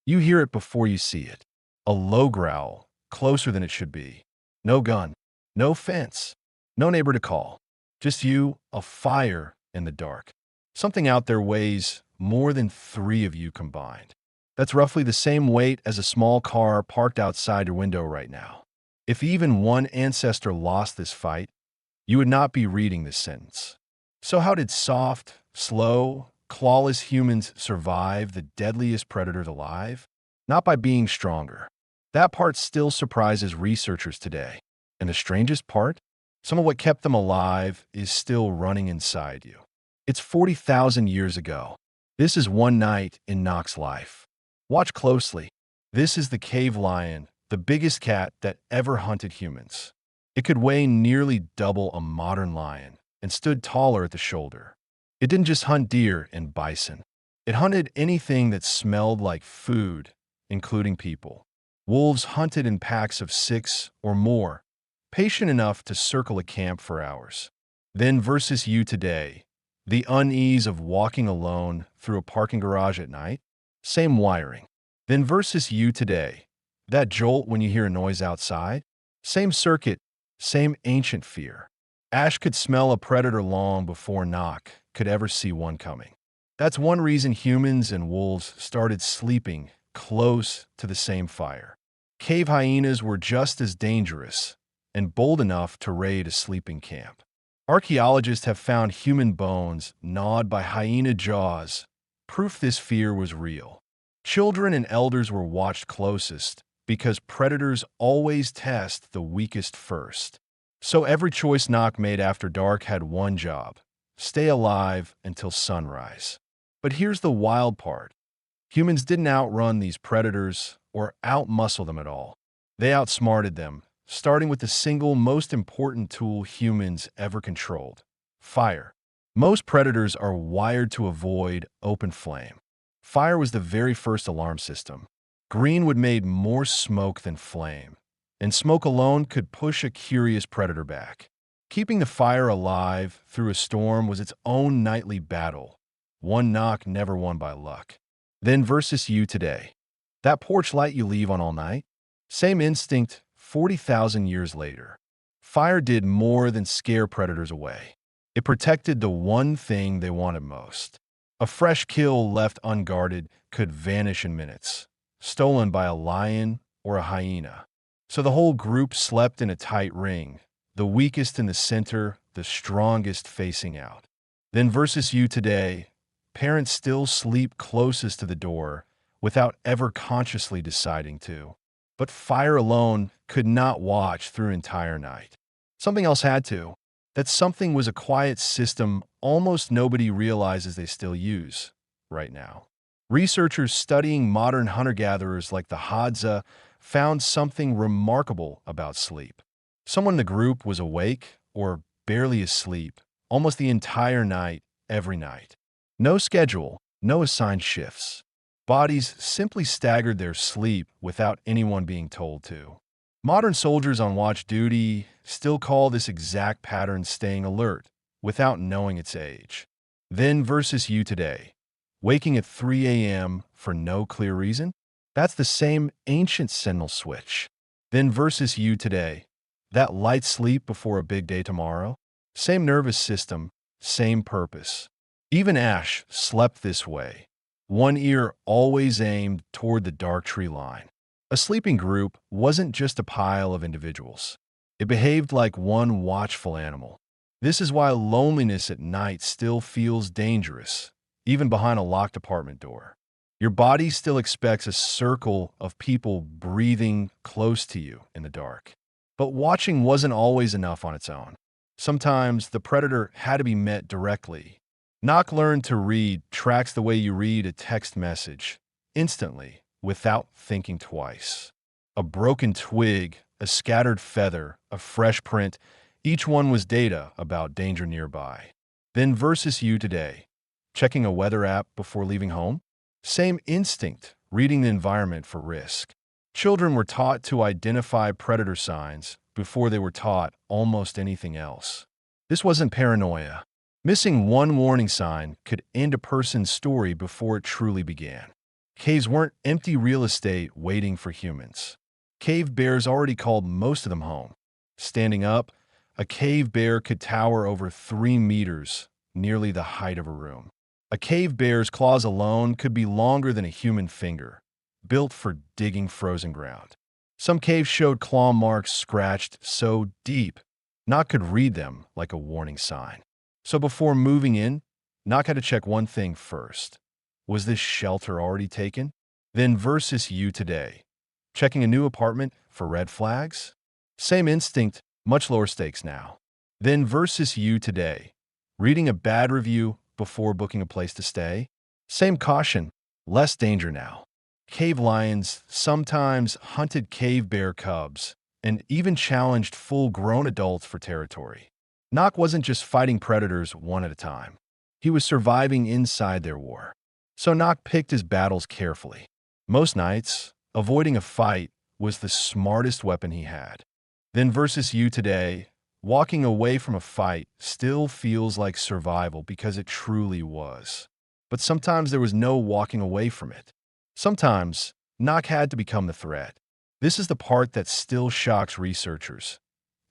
You hear it before you see it. A low growl, closer than it should be. No gun, no fence, no neighbor to call. Just you, a fire in the dark. Something out there weighs more than three of you combined. That's roughly the same weight as a small car parked outside your window right now. If even one ancestor lost this fight, you would not be reading this sentence. So how did soft, slow, clawless humans survive the deadliest predators alive? Not by being stronger. That part still surprises researchers today. And the strangest part? Some of what kept them alive is still running inside you. It's 40,000 years ago. This is one night in Nock's life. Watch closely. This is the cave lion, the biggest cat that ever hunted humans. It could weigh nearly double a modern lion and stood taller at the shoulder. It didn't just hunt deer and bison. It hunted anything that smelled like food, including people. Wolves hunted in packs of 6 or more, patient enough to circle a camp for hours. Then versus you today, the unease of walking alone through a parking garage at night, same wiring. Then versus you today, that jolt when you hear a noise outside, same circuit, same ancient fear. Ash could smell a predator long before Nock could ever see one coming. That's one reason humans and wolves started sleeping close to the same fire. Cave hyenas were just as dangerous and bold enough to raid a sleeping camp. Archaeologists have found human bones gnawed by hyena jaws, proof this fear was real. Children and elders were watched closest because predators always test the weakest first. So every choice Nock made after dark had one job: stay alive until sunrise. But here's the wild part. Humans didn't outrun these predators or outmuscle them at all. They outsmarted them, starting with the single most important tool humans ever controlled: fire. Most predators are wired to avoid open flame. Fire was the very first alarm system. Green would make more smoke than flame, and smoke alone could push a curious predator back. Keeping the fire alive through a storm was its own nightly battle, one Nock never won by luck. Then versus you today. That porch light you leave on all night? Same instinct 40,000 years later. Fire did more than scare predators away. It protected the one thing they wanted most. A fresh kill left unguarded could vanish in minutes, stolen by a lion or a hyena. So the whole group slept in a tight ring, the weakest in the center, the strongest facing out. Then versus you today, parents still sleep closest to the door without ever consciously deciding to. But fire alone could not watch through entire night. Something else had to. That something was a quiet system almost nobody realizes they still use right now. Researchers studying modern hunter-gatherers like the Hadza found something remarkable about sleep. Someone in the group was awake or barely asleep almost the entire night, every night. No schedule, no assigned shifts. Bodies simply staggered their sleep without anyone being told to. Modern soldiers on watch duty still call this exact pattern staying alert without knowing its age. Then versus you today. Waking at 3 a.m. for no clear reason? That's the same ancient sentinel switch. Then versus you today. That light sleep before a big day tomorrow? Same nervous system, same purpose. Even Ash slept this way. One ear always aimed toward the dark tree line. A sleeping group wasn't just a pile of individuals. It behaved like one watchful animal. This is why loneliness at night still feels dangerous, even behind a locked apartment door. Your body still expects a circle of people breathing close to you in the dark. But watching wasn't always enough on its own. Sometimes the predator had to be met directly. Nock learned to read tracks the way you read a text message, instantly, without thinking twice. A broken twig, a scattered feather, a fresh print, each one was data about danger nearby. Then versus you today. Checking a weather app before leaving home? Same instinct, reading the environment for risk. Children were taught to identify predator signs before they were taught almost anything else. This wasn't paranoia. Missing one warning sign could end a person's story before it truly began. Caves weren't empty real estate waiting for humans. Cave bears already called most of them home. Standing up, a cave bear could tower over 3 meters, nearly the height of a room. A cave bear's claws alone could be longer than a human finger, built for digging frozen ground. Some caves showed claw marks scratched so deep, Nock could read them like a warning sign. So before moving in, Nock had to check one thing first. Was this shelter already taken? Then versus you today. Checking a new apartment for red flags? Same instinct, much lower stakes now. Then versus you today. Reading a bad review before booking a place to stay? Same caution, less danger now. Cave lions sometimes hunted cave bear cubs and even challenged full-grown adults for territory. Nock wasn't just fighting predators one at a time. He was surviving inside their war. So Nock picked his battles carefully. Most nights, avoiding a fight was the smartest weapon he had. Then versus you today, walking away from a fight still feels like survival because it truly was. But sometimes there was no walking away from it. Sometimes, Nock had to become the threat. This is the part that still shocks researchers.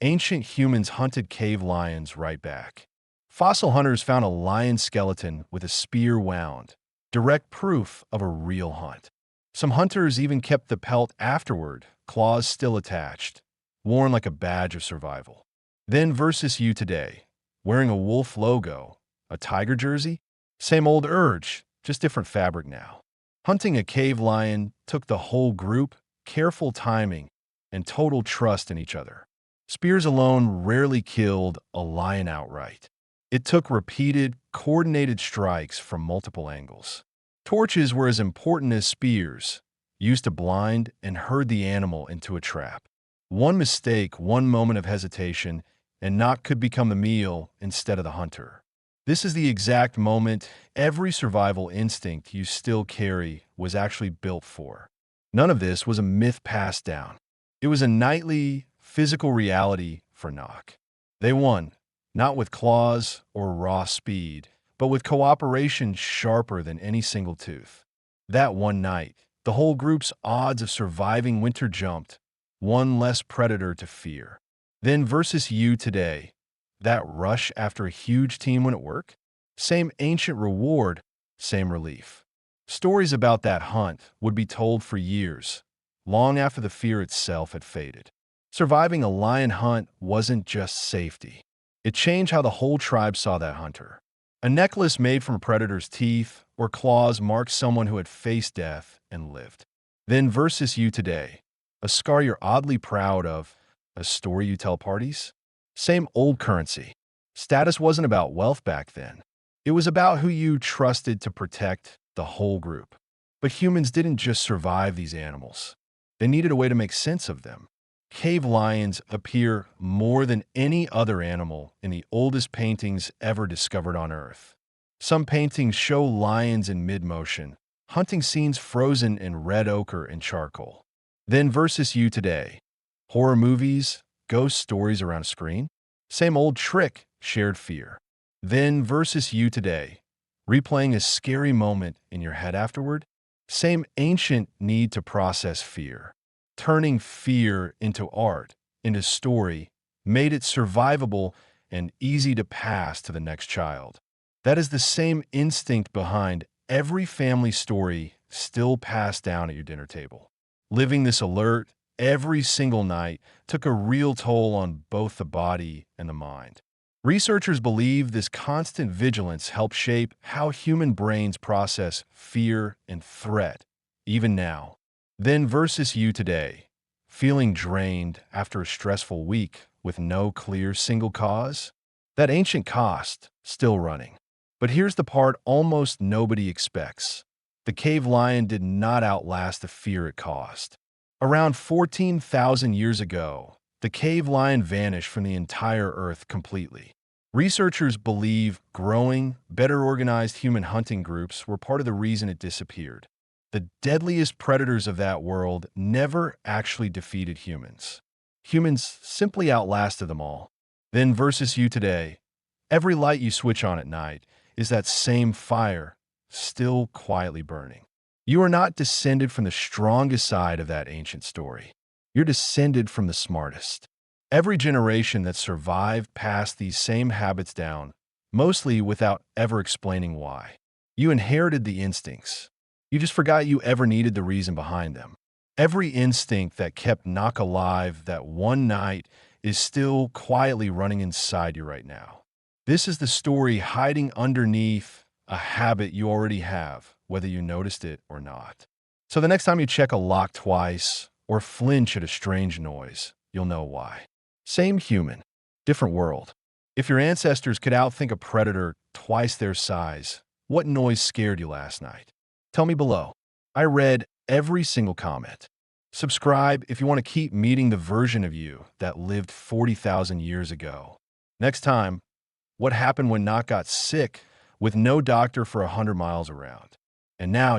Ancient humans hunted cave lions right back. Fossil hunters found a lion skeleton with a spear wound, direct proof of a real hunt. Some hunters even kept the pelt afterward, claws still attached, worn like a badge of survival. Then versus you today, wearing a wolf logo, a tiger jersey, same old urge, just different fabric now. Hunting a cave lion took the whole group, careful timing, and total trust in each other. Spears alone rarely killed a lion outright. It took repeated, coordinated strikes from multiple angles. Torches were as important as spears, used to blind and herd the animal into a trap. One mistake, one moment of hesitation, and Nock could become the meal instead of the hunter. This is the exact moment every survival instinct you still carry was actually built for. None of this was a myth passed down. It was a nightly, physical reality for Nock. They won, not with claws or raw speed, but with cooperation sharper than any single tooth. That one night, the whole group's odds of surviving winter jumped, one less predator to fear. Then versus you today, that rush after a huge team win at work? Same ancient reward, same relief. Stories about that hunt would be told for years, long after the fear itself had faded. Surviving a lion hunt wasn't just safety. It changed how the whole tribe saw that hunter. A necklace made from a predator's teeth or claws marked someone who had faced death and lived. Then versus you today, a scar you're oddly proud of, a story you tell parties? Same old currency. Status wasn't about wealth back then. It was about who you trusted to protect the whole group. But humans didn't just survive these animals. They needed a way to make sense of them. Cave lions appear more than any other animal in the oldest paintings ever discovered on Earth. Some paintings show lions in mid-motion, hunting scenes frozen in red ochre and charcoal. Then versus you today, horror movies, ghost stories around a screen? Same old trick, shared fear. Then versus you today, replaying a scary moment in your head afterward? Same ancient need to process fear. Turning fear into art, into story, made it survivable and easy to pass to the next child. That is the same instinct behind every family story still passed down at your dinner table. Living this alert every single night took a real toll on both the body and the mind. Researchers believe this constant vigilance helps shape how human brains process fear and threat, even now. Then versus you today, feeling drained after a stressful week with no clear single cause? That ancient cost, still running. But here's the part almost nobody expects. The cave lion did not outlast the fear it caused. Around 14,000 years ago, the cave lion vanished from the entire Earth completely. Researchers believe growing, better organized human hunting groups were part of the reason it disappeared. The deadliest predators of that world never actually defeated humans. Humans simply outlasted them all. Then versus you today, every light you switch on at night is that same fire, still quietly burning. You are not descended from the strongest side of that ancient story. You're descended from the smartest. Every generation that survived passed these same habits down, mostly without ever explaining why. You inherited the instincts. You just forgot you ever needed the reason behind them. Every instinct that kept Nock alive that one night is still quietly running inside you right now. This is the story hiding underneath a habit you already have, whether you noticed it or not. So the next time you check a lock twice or flinch at a strange noise, you'll know why. Same human, different world. If your ancestors could outthink a predator twice their size, what noise scared you last night? Tell me below. I read every single comment. Subscribe if you want to keep meeting the version of you that lived 40,000 years ago. Next time, what happened when Nock got sick with no doctor for 100 miles around? And now,